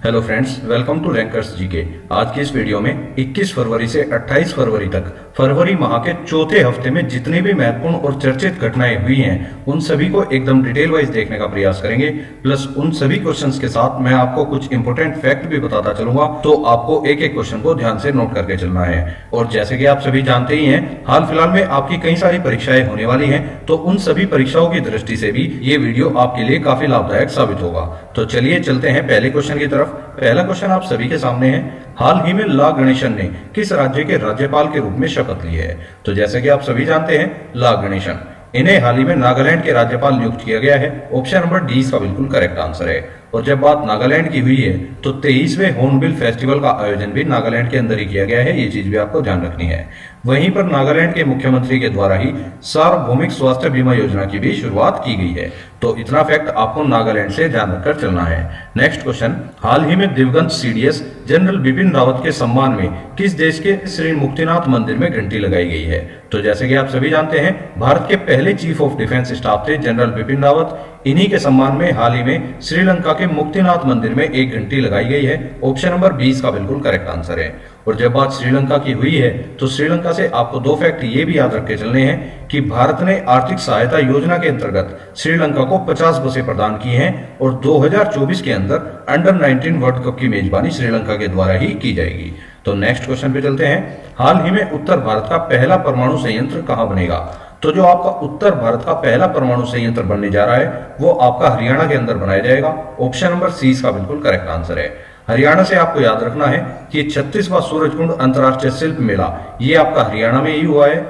Hello friends, welcome to rankers GK. आज की इस वीडियो में 21 फरवरी से 28 फरवरी तक फरवरी माह के चौथे हफ्ते में जितनी भी महत्वपूर्ण और चर्चित घटनाएं हुई हैं उन सभी को एकदम डिटेल वाइज देखने का प्रयास करेंगे। प्लस उन सभी क्वेश्चंस के साथ मैं आपको कुछ इंपोर्टेंट फैक्ट भी बताता चलूंगा, तो आपको एक एक क्वेश्चन को ध्यान से नोट करके चलना है। और जैसे कि आप सभी जानते ही हैं, हाल फिलहाल में आपकी कई सारी परीक्षाएं होने वाली हैं, तो उन सभी परीक्षाओं की दृष्टि से भी ये वीडियो आपके लिए काफी लाभदायक साबित होगा। तो चलिए चलते हैं पहले क्वेश्चन की तरफ। पहला क्वेश्चन आप सभी के सामने है, हाल ही में ला गणेशन ने किस राज्य के राज्यपाल के रूप में शपथ ली है? तो जैसे कि आप सभी जानते हैं, ला गणेशन, इन्हें हाल ही में नागालैंड के राज्यपाल नियुक्त किया गया है। ऑप्शन नंबर डी इसका बिल्कुल करेक्ट आंसर है। और जब बात नागालैंड की हुई है तो 23वें हॉर्नबिल फेस्टिवल का आयोजन भी नागालैंड के अंदर ही किया गया है, ये चीज भी आपको ध्यान रखनी है। वहीं पर नागालैंड के मुख्यमंत्री के द्वारा ही सार्वभौमिक स्वास्थ्य बीमा योजना की भी शुरुआत की गई है। तो इतना फैक्ट आपको नागालैंड से ध्यान रखकर चलना है। नेक्स्ट क्वेश्चन, हाल ही में दिवंगत सीडीएस जनरल बिपिन रावत के सम्मान में किस देश के श्री मुक्तिनाथ मंदिर में घंटी लगाई गई है? तो जैसे कि आप सभी जानते हैं, भारत के पहले चीफ ऑफ डिफेंस स्टाफ थे जनरल बिपिन रावत। इन्हीं के सम्मान में हाल ही में श्रीलंका के मुक्तिनाथ मंदिर में एक घंटी लगाई गई है। ऑप्शन नंबर 20 का बिल्कुल करेक्ट आंसर है। और जब बात श्रीलंका की हुई है तो श्रीलंका से आपको दो फैक्ट ये भी याद रख के चलने हैं कि भारत ने आर्थिक सहायता योजना के अंतर्गत श्रीलंका को 50 बसें प्रदान की हैं और 2024 के अंदर अंडर 19 वर्ल्ड कप की मेजबानी श्रीलंका के द्वारा ही की जाएगी। तो नेक्स्ट क्वेश्चन पे चलते हैं, हाल ही में उत्तर भारत का पहला परमाणु संयंत्र कहां बनेगा? तो जो आपका उत्तर भारत का पहला परमाणु संयंत्र बनने जा रहा है वो आपका हरियाणा के अंदर बनाया जाएगा। ऑप्शन नंबर सी का बिल्कुल करेक्ट आंसर है। हरियाणा से आपको याद रखना है कि 36वां सूरजकुंड अंतर्राष्ट्रीय शिल्प मेला ये आपका हरियाणा में ही हुआ है।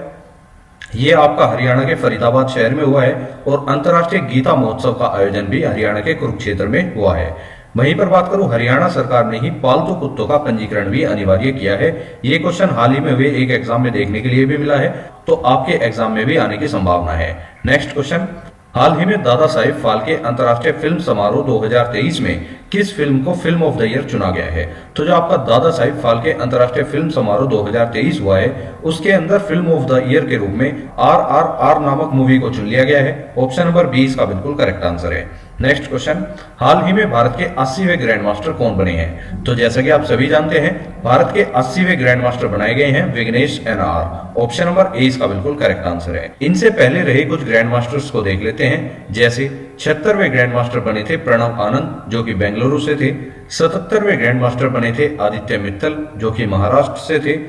ये आपका हरियाणा के फरीदाबाद शहर में हुआ है और अंतर्राष्ट्रीय गीता महोत्सव का आयोजन भी हरियाणा के कुरुक्षेत्र में हुआ है। वहीं पर बात करूं, हरियाणा सरकार ने ही पालतू कुत्तों का पंजीकरण भी अनिवार्य किया है। ये क्वेश्चन हाल ही में हुए एक एग्जाम में देखने के लिए भी मिला है, तो आपके एग्जाम में भी आने की संभावना है। नेक्स्ट क्वेश्चन, हाल ही में दादा साहेब फाल्के अंतर्राष्ट्रीय फिल्म समारोह 2023 में किस फिल्म को फिल्म ऑफ द ईयर चुना गया है? तो जो आपका दादा साहेब फाल्के अंतर्राष्ट्रीय फिल्म समारोह 2023 हुआ है उसके अंदर फिल्म ऑफ द ईयर के रूप में RRR नामक मूवी को चुन लिया गया है। ऑप्शन नंबर 20 का बिल्कुल करेक्ट आंसर है। नेक्स्ट क्वेश्चन, हाल ही में भारत के 80वें ग्रैंड मास्टर कौन बने हैं? तो जैसा कि आप सभी जानते हैं, भारत के 80वें ग्रैंड मास्टर बनाए गए हैं Vignesh NR। Option number A इसका बिल्कुल करेक्ट आंसर है। इनसे पहले रहे कुछ ग्रैंड मास्टर्स को देख लेते हैं। जैसे 76वें ग्रैंड मास्टर बने थे प्रणव आनंद जो कि बेंगलुरु से थे। 77वें ग्रैंड मास्टर बने थे आदित्य मित्तल जो कि महाराष्ट्र से थे।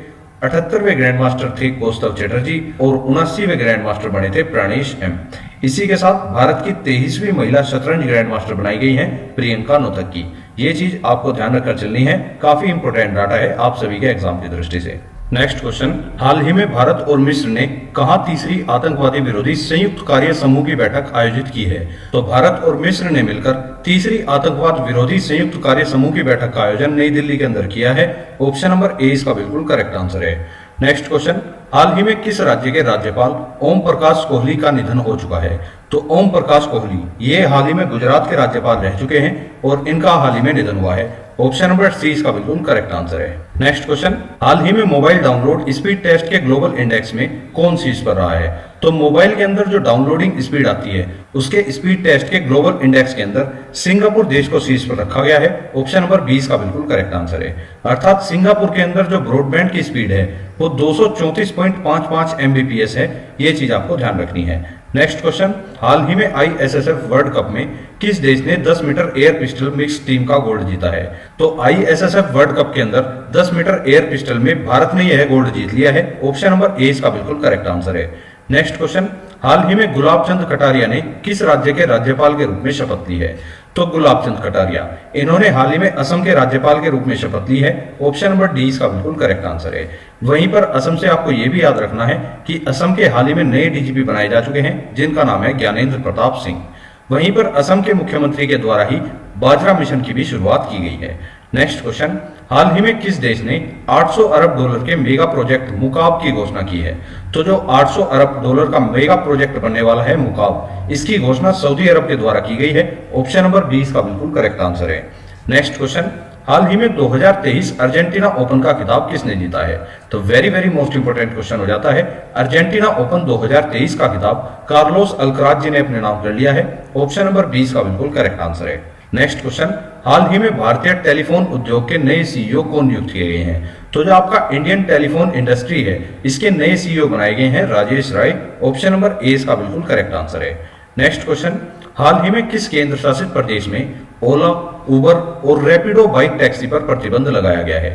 78वें ग्रैंड मास्टर थे कौस्तव चटर्जी और 79वें ग्रैंड मास्टर बने थे प्राणेश M। इसी के साथ भारत की 23वीं महिला शतरंज ग्रैंड मास्टर बनाई गई हैं प्रियंका नोतक्की। ये चीज आपको ध्यान रखकर चलनी है, काफी इंपोर्टेंट डाटा है आप सभी के एग्जाम की दृष्टि से। नेक्स्ट क्वेश्चन, हाल ही में भारत और मिस्र ने कहां तीसरी आतंकवादी विरोधी संयुक्त कार्य समूह की बैठक आयोजित की है? तो भारत और मिस्र ने मिलकर तीसरी आतंकवाद विरोधी संयुक्त कार्य समूह की बैठक का आयोजन नई दिल्ली के अंदर किया है। ऑप्शन नंबर ए इसका बिल्कुल करेक्ट आंसर है। नेक्स्ट क्वेश्चन, हाल ही में किस राज्य के राज्यपाल ओम प्रकाश कोहली का निधन हो चुका है? तो ओम प्रकाश कोहली ये हाल ही में गुजरात के राज्यपाल रह चुके हैं और इनका हाल ही में निधन हुआ है। ऑप्शन नंबर सी इसका बिल्कुल करेक्ट आंसर है। नेक्स्ट क्वेश्चन, हाल ही में मोबाइल डाउनलोड स्पीड टेस्ट के ग्लोबल इंडेक्स में कौन शीर्ष पर रहा है? तो मोबाइल के अंदर जो डाउनलोडिंग स्पीड आती है उसके स्पीड टेस्ट के ग्लोबल इंडेक्स के अंदर सिंगापुर देश को शीर्ष पर रखा गया है। ऑप्शन नंबर 20 का बिल्कुल करेक्ट आंसर है। अर्थात सिंगापुर के अंदर जो ब्रॉडबैंड की स्पीड है वो 234.55 Mbps है। ये चीज आपको ध्यान रखनी है। नेक्स्ट क्वेश्चन, हाल ही में ISSF वर्ल्ड कप में किस देश ने 10 metre air pistol mix team का गोल्ड जीता है? तो ISSF वर्ल्ड कप के अंदर 10 मीटर एयर पिस्टल में भारत ने यह गोल्ड जीत लिया है। ऑप्शन नंबर ए इसका बिल्कुल करेक्ट आंसर है। नेक्स्ट क्वेश्चन, हाल ही में गुलाब चंद कटारिया ने किस राज्य के राज्यपाल के रूप में शपथ ली है? तो गुलाब चंद कटारिया इन्होंने हाल ही में असम के राज्यपाल के रूप में शपथ ली है। ऑप्शन नंबर डी इसका बिल्कुल करेक्ट आंसर है। वहीं पर असम से आपको यह भी याद रखना है कि असम के हाल ही में नए डीजीपी बनाए जा चुके हैं जिनका नाम है ज्ञानेंद्र प्रताप सिंह। वहीं पर असम के मुख्यमंत्री के द्वारा ही बाजरा मिशन की भी शुरुआत की गई है। नेक्स्ट क्वेश्चन, हाल ही में किस देश ने 800 अरब डॉलर के मेगा प्रोजेक्ट मुकाब की घोषणा की है? तो जो 800 अरब डॉलर का मेगा प्रोजेक्ट बनने वाला है मुकाब, इसकी घोषणा सऊदी अरब के द्वारा की गई है। ऑप्शन नंबर 20 का बिल्कुल करेक्ट आंसर है। नेक्स्ट क्वेश्चन, हाल ही में 2023 अर्जेंटीना ओपन का खिताब किसने जीता है? तो वेरी मोस्ट इंपोर्टेंट क्वेश्चन हो जाता है। अर्जेंटीना ओपन 2023 का खिताब कार्लोस अल्कराज जी ने अपने नाम कर लिया है। ऑप्शन नंबर 20 का बिल्कुल करेक्ट आंसर है। नेक्स्ट क्वेश्चन, हाल ही में भारतीय टेलीफोन उद्योग के नए सीईओ कौन नियुक्त किए गए हैं? तो जो आपका इंडियन टेलीफोन इंडस्ट्री है, इसके नए सीईओ बनाए गए हैं राजेश राय। ऑप्शन नंबर ए इसका बिल्कुल करेक्ट आंसर है। नेक्स्ट क्वेश्चन, हाल ही में किस केंद्र शासित प्रदेश में ओला, उबर और रैपिडो बाइक टैक्सी पर प्रतिबंध लगाया गया है?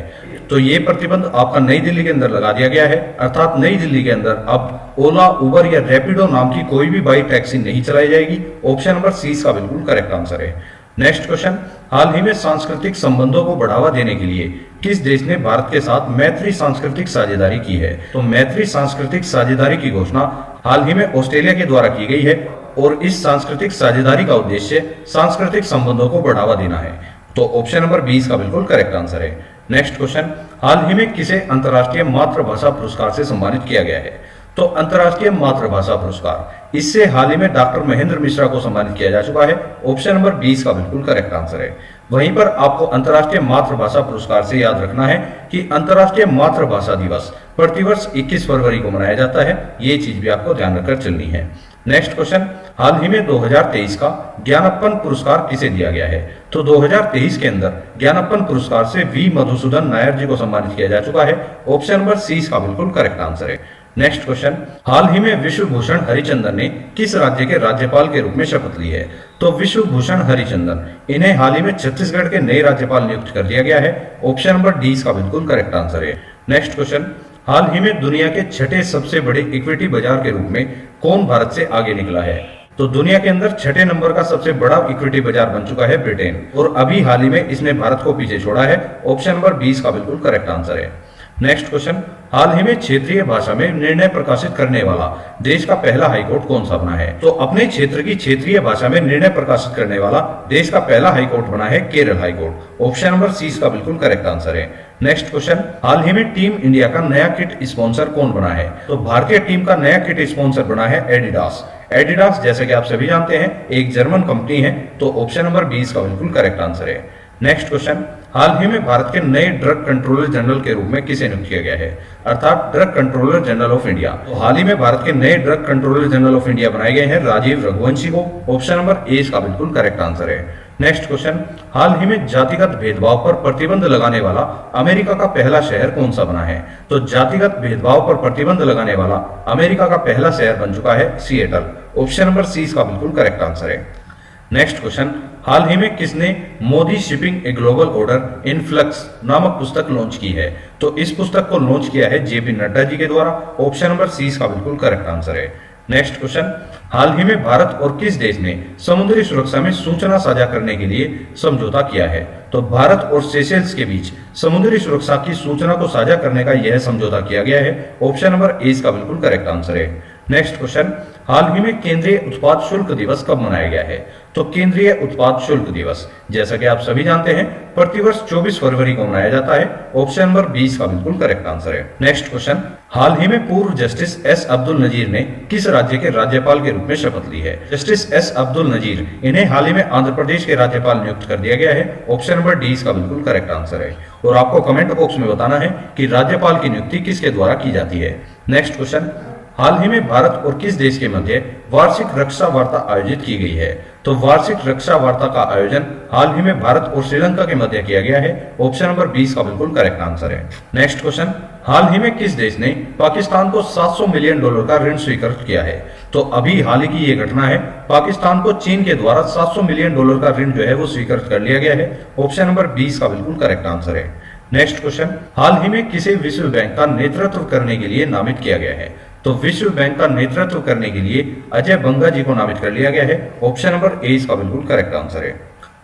तो ये प्रतिबंध आपका नई दिल्ली के अंदर लगा दिया गया है, अर्थात नई दिल्ली के अंदर अब ओला, उबर या रैपिडो नाम की कोई भी बाइक टैक्सी नहीं चलाई जाएगी। ऑप्शन नंबर सी इसका बिल्कुल करेक्ट आंसर है। नेक्स्ट क्वेश्चन, हाल ही में सांस्कृतिक संबंधों को बढ़ावा देने के लिए किस देश ने भारत के साथ मैत्री सांस्कृतिक साझेदारी की है? तो मैत्री सांस्कृतिक साझेदारी की घोषणा हाल ही में ऑस्ट्रेलिया के द्वारा की गई है और इस सांस्कृतिक साझेदारी का उद्देश्य सांस्कृतिक संबंधों को बढ़ावा देना है। तो ऑप्शन नंबर 20 का बिल्कुल करेक्ट आंसर है। नेक्स्ट क्वेश्चन, हाल ही में किसे अंतर्राष्ट्रीय मातृभाषा पुरस्कार से सम्मानित किया गया है? तो अंतर्राष्ट्रीय मातृभाषा पुरस्कार, इससे हाल ही में डॉक्टर महेंद्र मिश्रा को सम्मानित किया जा चुका है। ऑप्शन नंबर 20 का बिल्कुल करेक्ट आंसर है। वहीं पर आपको अंतर्राष्ट्रीय मातृभाषा पुरस्कार से याद रखना है कि अंतर्राष्ट्रीय मातृभाषा दिवस प्रतिवर्ष 21 फरवरी को मनाया जाता है। ये चीज भी आपको ध्यान रखकर चलनी है। नेक्स्ट क्वेश्चन, हाल ही में 2023 का ज्ञानप्पन पुरस्कार किसे दिया गया है? तो 2023 के अंदर ज्ञानप्पन पुरस्कार से वी मधुसूदन नायर जी को सम्मानित किया जा चुका है। ऑप्शन नंबर सी का बिल्कुल करेक्ट आंसर है। नेक्स्ट क्वेश्चन, हाल ही में विश्वभूषण हरिचंदन ने किस राज्य के राज्यपाल के रूप में शपथ ली है? तो विश्वभूषण हरिचंदन, इन्हें हाल ही में छत्तीसगढ़ के नए राज्यपाल नियुक्त कर दिया गया है। ऑप्शन नंबर डी का बिल्कुल करेक्ट आंसर है। नेक्स्ट क्वेश्चन, हाल ही में दुनिया के छठे सबसे बड़े इक्विटी बाजार के रूप में कौन भारत से आगे निकला है? तो दुनिया के अंदर छठे नंबर का सबसे बड़ा इक्विटी बाजार बन चुका है ब्रिटेन, और अभी हाल ही में इसने भारत को पीछे छोड़ा है। ऑप्शन नंबर 20 का बिल्कुल करेक्ट आंसर है। नेक्स्ट क्वेश्चन, हाल ही में क्षेत्रीय भाषा में निर्णय प्रकाशित करने वाला देश का पहला हाईकोर्ट कौन सा बना है? तो अपने क्षेत्र की क्षेत्रीय भाषा में निर्णय प्रकाशित करने वाला देश का पहला हाईकोर्ट बना है Kerala high court. Option number C का बिल्कुल करेक्ट आंसर है। नेक्स्ट क्वेश्चन, हाल ही में टीम इंडिया का नया किट स्पॉन्सर कौन बना है? तो भारतीय टीम का नया किट स्पॉन्सर बना है एडिडास। एडिडास जैसे कि आप सभी जानते हैं एक जर्मन कंपनी है। तो ऑप्शन नंबर 20 का बिल्कुल करेक्ट आंसर है। नेक्स्ट क्वेश्चन, हाल ही में भारत के नए ड्रग कंट्रोलर जनरल के रूप में किसे नियुक्त किया गया है? अर्थात drug controller general of India. तो हाल ही में भारत के नए drug controller general of India बनाए गए हैं राजीव रघुवंशी को। ऑप्शन नंबर ए का बिल्कुल करेक्ट आंसर है। नेक्स्ट क्वेश्चन, हाल ही में जातिगत भेदभाव पर प्रतिबंध लगाने वाला अमेरिका का पहला शहर कौन सा बना है? तो जातिगत भेदभाव पर प्रतिबंध लगाने वाला अमेरिका का पहला शहर बन चुका है सिएटल। ऑप्शन नंबर सी का बिल्कुल करेक्ट आंसर है। नेक्स्ट क्वेश्चन, हाल ही में किसने Modi shipping a global order in flux नामक पुस्तक लॉन्च की है? तो इस पुस्तक को लॉन्च किया है जेपी नड्डा जी के द्वारा। ऑप्शन नंबर सी का बिल्कुल करेक्ट आंसर है। नेक्स्ट क्वेश्चन, हाल ही में भारत और किस देश ने समुद्री सुरक्षा में सूचना साझा करने के लिए समझौता किया है? तो भारत और सेशेल्स के बीच समुद्री सुरक्षा की सूचना को साझा करने का यह समझौता किया गया है। ऑप्शन नंबर ए का बिल्कुल करेक्ट आंसर है। नेक्स्ट क्वेश्चन, हाल ही में केंद्रीय उत्पाद शुल्क दिवस कब मनाया गया है? तो केंद्रीय उत्पाद शुल्क दिवस जैसा कि आप सभी जानते हैं प्रतिवर्ष 24 फरवरी को मनाया जाता है। ऑप्शन नंबर 20 का बिल्कुल करेक्ट आंसर है। नेक्स्ट क्वेश्चन, हाल ही में पूर्व जस्टिस एस अब्दुल नजीर ने किस राज्य के राज्यपाल के रूप में शपथ ली है? जस्टिस एस अब्दुल नजीर, इन्हें हाल ही में आंध्र प्रदेश के राज्यपाल नियुक्त कर दिया गया है। ऑप्शन नंबर डी का बिल्कुल करेक्ट आंसर है। और आपको कमेंट बॉक्स में बताना है कि राज्यपाल की नियुक्ति किसके द्वारा की जाती है। नेक्स्ट क्वेश्चन, हाल ही में भारत और किस देश के मध्य वार्षिक रक्षा वार्ता आयोजित की गई है? तो वार्षिक रक्षा वार्ता का आयोजन हाल ही में भारत और श्रीलंका के मध्य किया गया है। ऑप्शन नंबर 20 का बिल्कुल करेक्ट आंसर है। नेक्स्ट क्वेश्चन, हाल ही में किस देश ने पाकिस्तान को $700 मिलियन का ऋण स्वीकृत किया है? तो अभी हाल ही की ये घटना है, पाकिस्तान को चीन के द्वारा $700 मिलियन का ऋण जो है वो स्वीकृत कर लिया गया है। ऑप्शन नंबर 20 का बिल्कुल करेक्ट आंसर है। नेक्स्ट क्वेश्चन, हाल ही में किसे विश्व बैंक का नेतृत्व करने के लिए नामित किया गया है? तो विश्व बैंक का नेतृत्व करने के लिए अजय बंगा जी को नामित कर लिया गया है। ऑप्शन नंबर ए इसका बिल्कुल करेक्ट आंसर है।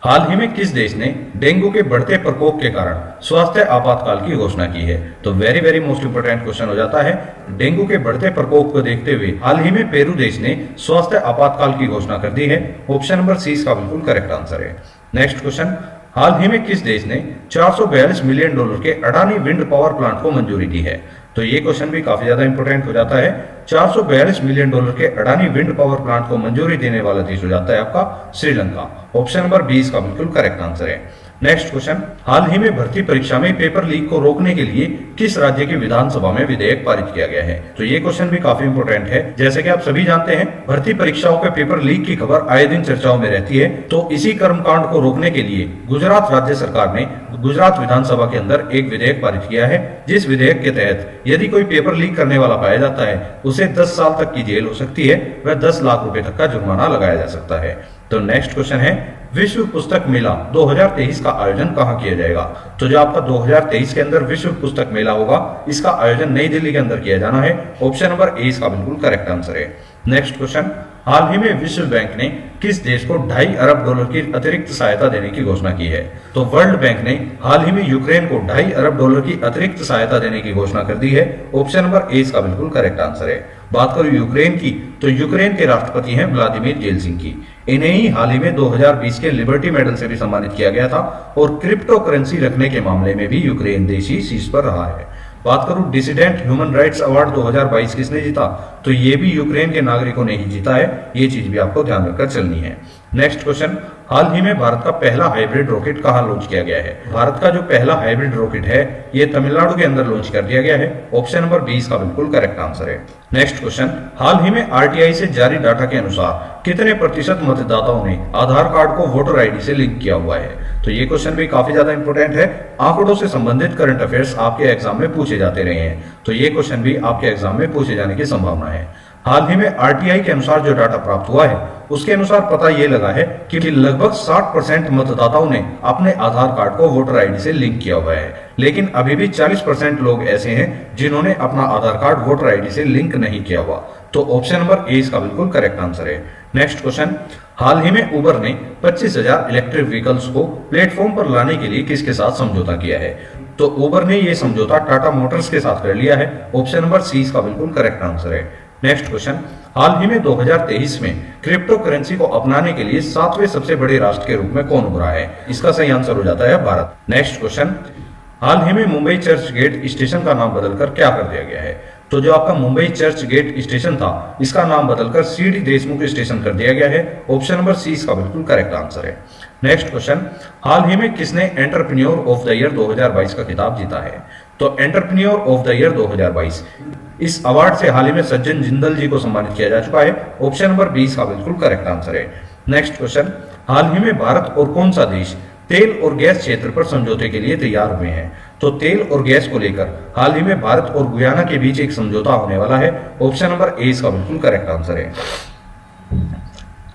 हाल ही में किस देश ने डेंगू के बढ़ते प्रकोप के कारण स्वास्थ्य आपातकाल की घोषणा की है? तो वेरी मोस्ट इंपोर्टेंट क्वेश्चन हो जाता है। डेंगू के बढ़ते प्रकोप को देखते हुए हाल ही में पेरू देश ने स्वास्थ्य आपातकाल की घोषणा कर दी है। ऑप्शन नंबर सी का बिल्कुल करेक्ट आंसर है। नेक्स्ट क्वेश्चन, हाल ही में किस देश ने $442 मिलियन के अडानी विंड पावर प्लांट को मंजूरी दी है? तो ये क्वेश्चन भी काफी ज्यादा इंपोर्टेंट हो जाता है। $442 मिलियन के अडानी विंड पावर प्लांट को मंजूरी देने वाला देश हो जाता है आपका श्रीलंका। ऑप्शन नंबर 20 का बिल्कुल करेक्ट आंसर है। नेक्स्ट क्वेश्चन, हाल ही में भर्ती परीक्षा में पेपर लीक को रोकने के लिए किस राज्य की विधानसभा में विधेयक पारित किया गया है? तो ये क्वेश्चन भी काफी इंपोर्टेंट है। जैसे कि आप सभी जानते हैं, भर्ती परीक्षाओं के पेपर लीक की खबर आए दिन चर्चाओं में रहती है। तो इसी कर्मकांड को रोकने के लिए गुजरात राज्य सरकार ने गुजरात विधानसभा के अंदर एक विधेयक पारित किया है, जिस विधेयक के तहत यदि कोई पेपर लीक करने वाला पाया जाता है, उसे 10 साल तक की जेल हो सकती है व 10 लाख रुपए तक का जुर्माना लगाया जा सकता है। तो नेक्स्ट क्वेश्चन है, विश्व पुस्तक मेला 2023 का आयोजन कहाँ किया जाएगा? तो जो आपका 2023 के अंदर विश्व पुस्तक मेला होगा, इसका आयोजन नई दिल्ली के अंदर किया जाना है। ऑप्शन नंबर ए इसका बिल्कुल करेक्ट आंसर है। नेक्स्ट क्वेश्चन, हाल ही में विश्व बैंक ने किस देश को $2.5 अरब की अतिरिक्त सहायता देने की घोषणा की है? तो वर्ल्ड बैंक ने हाल ही में यूक्रेन को $2.5 अरब की अतिरिक्त सहायता देने की घोषणा कर दी है। ऑप्शन नंबर ए इसका बिल्कुल करेक्ट आंसर है। बात करूं यूक्रेन की, तो यूक्रेन के राष्ट्रपति हैं व्लादिमीर जेलसिंकी। इन्हें ही हाल ही में 2020 के लिबर्टी मेडल से भी सम्मानित किया गया था और क्रिप्टो करेंसी रखने के मामले में भी यूक्रेन देश ही शीर्ष पर रहा है। बात करूं डिसिडेंट ह्यूमन राइट्स अवार्ड 2022 किसने जीता? तो ये भी यूक्रेन के नागरिकों ने ही जीता है। ये चीज भी आपको ध्यान रखकर चलनी है। नेक्स्ट क्वेश्चन, हाल ही में भारत का पहला हाइब्रिड रॉकेट कहां लॉन्च किया गया है? भारत का जो पहला हाइब्रिड रॉकेट है, ये तमिलनाडु के अंदर लॉन्च कर दिया गया है। ऑप्शन नंबर 20 का बिल्कुल करेक्ट आंसर है। नेक्स्ट क्वेश्चन, हाल ही में आरटीआई से जारी डाटा के अनुसार कितने प्रतिशत मतदाताओं ने आधार कार्ड को वोटर आईडी से लिंक किया हुआ है? तो ये क्वेश्चन भी काफी ज्यादा इंपॉर्टेंट है। आंकड़ों से संबंधित करंट अफेयर्स आपके एग्जाम में पूछे जाते रहे हैं, तो ये क्वेश्चन भी आपके एग्जाम में पूछे जाने की संभावना है। हाल ही में आरटीआई के अनुसार जो डाटा प्राप्त हुआ है, उसके अनुसार पता ये लगा है कि लगभग 60% मतदाताओं ने अपने आधार कार्ड को वोटर आईडी से लिंक किया हुआ है, लेकिन अभी भी 40% लोग ऐसे हैं जिन्होंने अपना आधार कार्ड वोटर आईडी से लिंक नहीं किया हुआ। तो ऑप्शन नंबर ए इसका बिल्कुल करेक्ट आंसर है। नेक्स्ट क्वेश्चन, हाल ही में उबर ने 25,000 इलेक्ट्रिक व्हीकल्स को प्लेटफॉर्म पर लाने के लिए किसके साथ समझौता किया है? तो उबर ने यह समझौता टाटा मोटर्स के साथ कर लिया है। ऑप्शन नंबर सी इसका बिल्कुल करेक्ट आंसर है। नेक्स्ट क्वेश्चन, हाल ही में 2023 में क्रिप्टो करेंसी को अपनाने के लिए 7वें सबसे बड़े राष्ट्र के रूप में कौन उभरा है? इसका सही आंसर हो जाता है भारत। नेक्स्ट क्वेश्चन, हाल ही में मुंबई चर्च गेट स्टेशन का नाम बदलकर क्या कर दिया गया है? तो जो आपका मुंबई चर्च गेट स्टेशन था, इसका नाम बदलकर सीडी देशमुख स्टेशन कर दिया गया है। ऑप्शन नंबर सी इसका बिल्कुल करेक्ट आंसर है। नेक्स्ट क्वेश्चन, हाल ही में किसने एंटरप्रेन्योर ऑफ द ईयर 2022 का खिताब जीता है? तो एंटरप्रेन्योर ऑफ द ईयर 2022 इस अवार्ड से हाल ही में सज्जन जिंदल जी को सम्मानित किया जा चुका है। ऑप्शन नंबर 20 का बिल्कुल करेक्ट आंसर है। नेक्स्ट क्वेश्चन, हाल ही में भारत और कौन सा देश तेल और गैस क्षेत्र पर समझौते के लिए तैयार हुए हैं? तो तेल और गैस को लेकर हाल ही में भारत और गुयाना के बीच एक समझौता होने वाला है। ऑप्शन नंबर ए इसका बिल्कुल करेक्ट आंसर है।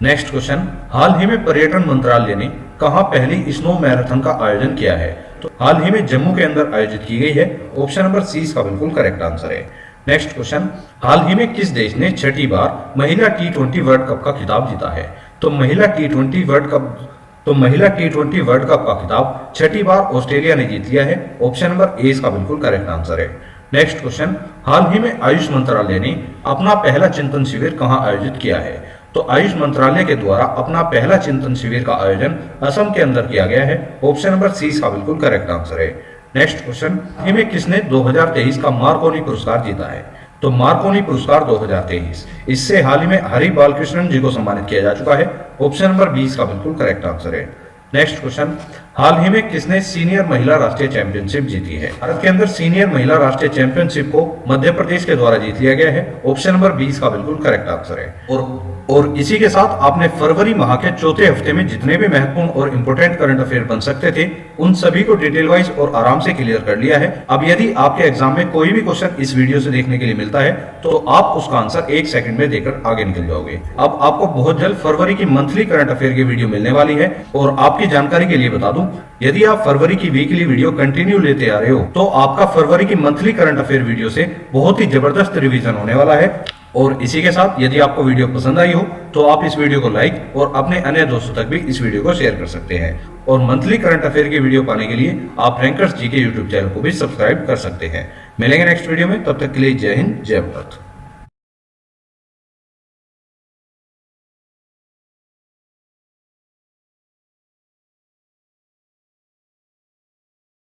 नेक्स्ट क्वेश्चन, हाल ही में पर्यटन मंत्रालय ने कहां पहली स्नो मैराथन का आयोजन किया है? तो हाल ही में जम्मू के अंदर आयोजित की गई है। ऑप्शन नंबर सी इसका बिल्कुल करेक्ट आंसर है। नेक्स्ट क्वेश्चन, हाल ही में किस देश ने छठी बार महिला T20 वर्ल्ड कप का खिताब जीता है? तो महिला T20 वर्ल्ड कप का खिताब छठी बार ऑस्ट्रेलिया ने जीत लिया है। ऑप्शन नंबर ए इसका बिल्कुल करेक्ट आंसर है। नेक्स्ट क्वेश्चन, हाल ही में आयुष मंत्रालय ने अपना पहला चिंतन शिविर कहां आयोजित किया है? तो आयुष मंत्रालय के द्वारा अपना पहला चिंतन शिविर का आयोजन असम के अंदर किया गया है। ऑप्शन नंबर सी इसका बिल्कुल करेक्ट आंसर है। नेक्स्ट क्वेश्चन, में किसने 2023 का मार्कोनी पुरस्कार जीता है? तो मार्कोनी पुरस्कार 2023 इससे हाल ही में हरि बालकृष्णन जी को सम्मानित किया जा चुका है। ऑप्शन नंबर 20 का बिल्कुल करेक्ट आंसर है। नेक्स्ट क्वेश्चन, हाल ही में किसने सीनियर महिला राष्ट्रीय चैंपियनशिप जीती है? भारत के अंदर सीनियर महिला राष्ट्रीय चैंपियनशिप को मध्य प्रदेश के द्वारा जीत लिया गया है। ऑप्शन नंबर 20 का बिल्कुल करेक्ट आंसर है। और इसी के साथ आपने फरवरी माह के चौथे हफ्ते में जितने भी महत्वपूर्ण और इंपोर्टेंट करंट अफेयर बन सकते थे, उन सभी को डिटेल वाइज और आराम से क्लियर कर लिया है। अब यदि आपके एग्जाम में कोई भी क्वेश्चन इस वीडियो से देखने के लिए मिलता है, तो आप उसका आंसर 1 सेकंड में देकर आगे निकल जाओगे। अब आपको बहुत जल्द फरवरी की मंथली करंट अफेयर की वीडियो मिलने वाली है। और आपकी जानकारी के लिए बता दूं, यदि आप फरवरी की वीकली वीडियो कंटिन्यू लेते आ रहे हो, तो आपका फरवरी की मंथली करंट अफेयर वीडियो से बहुत ही जबरदस्त रिवीजन होने वाला है। और इसी के साथ यदि आपको वीडियो पसंद आई हो, तो आप इस वीडियो को लाइक और अपने अन्य दोस्तों तक भी इस वीडियो को शेयर कर सकते हैं। और मंथली करंट अफेयर की वीडियो पाने के लिए आप रैंकर्स जी के यूट्यूब चैनल को भी सब्सक्राइब कर सकते हैं। मिलेंगे नेक्स्ट वीडियो में, तब तक के लिए जय हिंद, जय भारत।